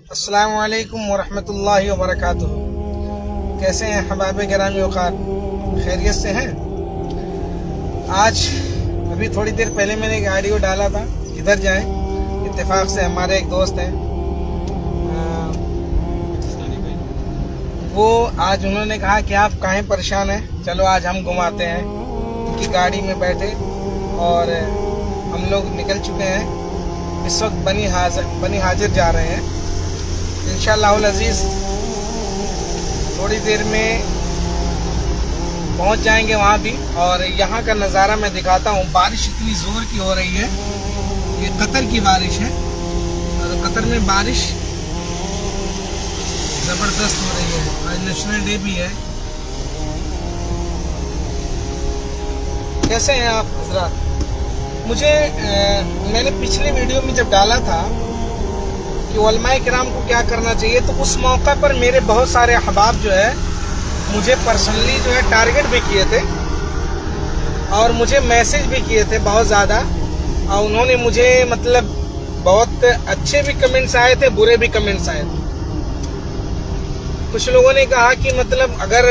अस्सलाम वालेकुम वरहमतुल्लाहि वबरकातुहू। कैसे हैं हबाब गिरामी वक़ार, खैरियत से हैं? आज अभी थोड़ी देर पहले मैंने एक ऑडियो डाला था, किधर जाएं, इत्तेफाक से हमारे एक दोस्त हैं, वो आज उन्होंने कहा कि आप काहे परेशान हैं, चलो आज हम घुमाते हैं। उनकी गाड़ी में बैठे और हम लोग निकल चुके हैं। इस वक्त बनी हाजिर जा रहे हैं। इंशाअल्लाह अज़ीज़ थोड़ी देर में पहुंच जाएंगे वहाँ भी। और यहाँ का नज़ारा मैं दिखाता हूँ। बारिश इतनी ज़ोर की हो रही है, ये कतर की बारिश है और कतर में बारिश ज़बरदस्त हो रही है। आज नेशनल डे भी है। कैसे हैं आप हज़रात? मुझे मैंने पिछले वीडियो में जब डाला था कि उलमाए किराम को क्या करना चाहिए, तो उस मौका पर मेरे बहुत सारे अहबाब जो है मुझे पर्सनली जो है टारगेट भी किए थे और मुझे मैसेज भी किए थे बहुत ज़्यादा। और उन्होंने मुझे मतलब बहुत अच्छे भी कमेंट्स आए थे, बुरे भी कमेंट्स आए थे। कुछ लोगों ने कहा कि मतलब अगर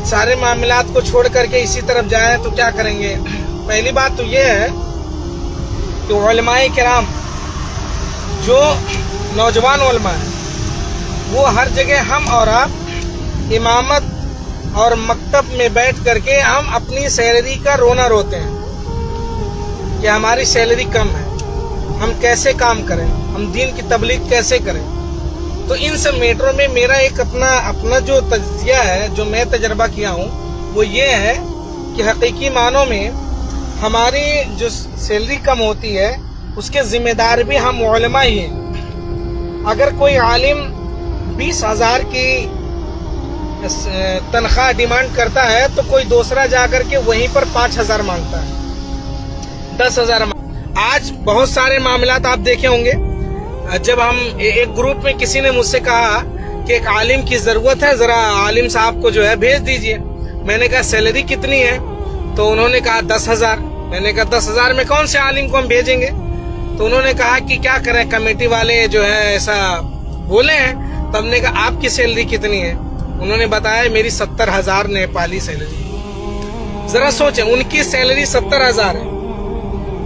सारे मामलात को छोड़ करके इसी तरफ जाएं तो क्या करेंगे। पहली बात तो ये है कि उलमाए किराम जो नौजवान उलमा है वो हर जगह हम और आप इमामत और मकतब में बैठ करके हम अपनी सैलरी का रोना रोते हैं कि हमारी सैलरी कम है, हम कैसे काम करें, हम दीन की तबलीग कैसे करें। तो इन सब मैटरों में मेरा एक अपना जो तज्जिया है, जो मैं तजर्बा किया हूँ, वो ये है कि हकीकी मानों में हमारी जो सैलरी कम होती है उसके जिम्मेदार भी हम उलमा ही हैं। अगर कोई आलिम 20,000 की तनख्वाह डिमांड करता है तो कोई दूसरा जाकर के वहीं पर 5,000 मांगता है, 10,000। आज बहुत सारे मामलात आप देखे होंगे। जब हम एक ग्रुप में किसी ने मुझसे कहा कि एक आलिम की जरूरत है, जरा आलिम साहब को जो है भेज दीजिए। मैंने कहा सैलरी कितनी है? तो उन्होंने कहा 10,000। मैंने कहा 10,000 में कौन से आलिम को हम भेजेंगे? तो उन्होंने कहा कि क्या करें, कमेटी वाले जो है ऐसा बोले हैं। तो हमने कहा आपकी सैलरी कितनी है? उन्होंने बताया मेरी 70,000 नेपाली सैलरी। जरा सोचें, उनकी सैलरी 70,000 है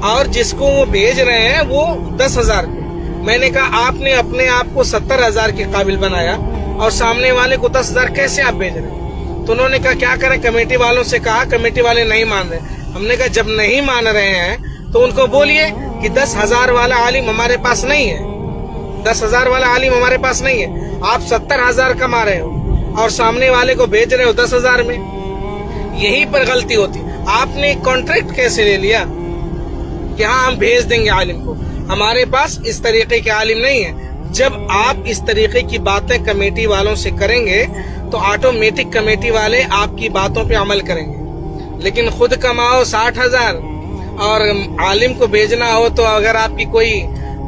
और जिसको वो भेज रहे हैं वो 10,000 पे। मैंने कहा आपने अपने आप को 70,000 के काबिल बनाया और सामने वाले को 10,000 कैसे आप भेज रहे हैं? तो उन्होंने कहा क्या करें, कमेटी वालों से कहा, कमेटी वाले नहीं मान रहे। हमने कहा जब नहीं मान रहे हैं तो उनको बोलिए कि 10,000 वाला आलिम हमारे पास नहीं है, 10,000 वाला आलिम हमारे पास नहीं है। आप 70,000 कमा रहे हो और सामने वाले को भेज रहे हो 10,000 में। यहीं पर गलती होती। आपने कॉन्ट्रैक्ट कैसे ले लिया कि हाँ हम भेज देंगे आलिम को? हमारे पास इस तरीके के आलिम नहीं है। जब आप इस तरीके की बातें कमेटी वालों से करेंगे तो ऑटोमेटिक कमेटी वाले आपकी बातों पे अमल करेंगे। लेकिन खुद कमाओ 60,000 और आलिम को भेजना हो तो अगर आपकी कोई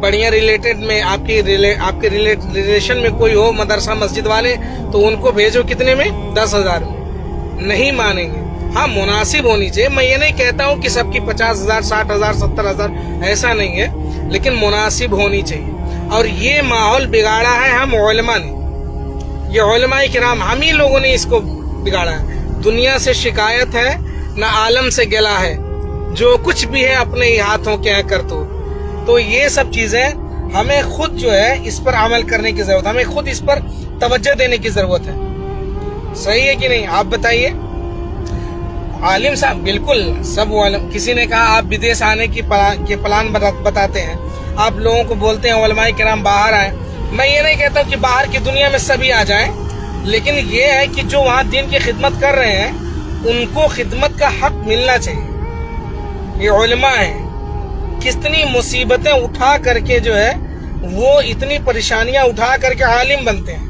बढ़िया रिलेटेड में आपके रिलेशन में कोई हो, मदरसा मस्जिद वाले, तो उनको भेजो कितने में? 10,000 में। नहीं मानेंगे। हाँ, मुनासिब होनी चाहिए। मैं ये नहीं कहता हूँ कि सबकी 50,000, 60,000, 70,000, ऐसा नहीं है, लेकिन मुनासिब होनी चाहिए। और ये माहौल बिगाड़ा है हम उलमा ने, ये उलमाए किराम, हम ही लोगों ने इसको बिगाड़ा है। दुनिया से शिकायत है न आलम से गिला है, जो कुछ भी है अपने ही हाथों के कर तो ये सब चीजें हमें खुद जो है इस पर अमल करने की जरूरत है, हमें खुद इस पर तवज्जो देने की जरूरत है। सही है कि नहीं, आप बताइए। आलिम साहब बिल्कुल सब आलिम। किसी ने कहा आप विदेश आने की प्लान बताते हैं, आप लोगों को बोलते हैं उलमाए किराम बाहर आए। मैं ये नहीं कहता हूँ कि बाहर की दुनिया में सभी आ जाएं, लेकिन ये है कि जो वहाँ दीन की खिदमत कर रहे हैं उनको खिदमत का हक मिलना चाहिए। ये उलमा है, कितनी मुसीबतें उठा करके जो है वो इतनी परेशानियां उठा करके आलिम बनते हैं।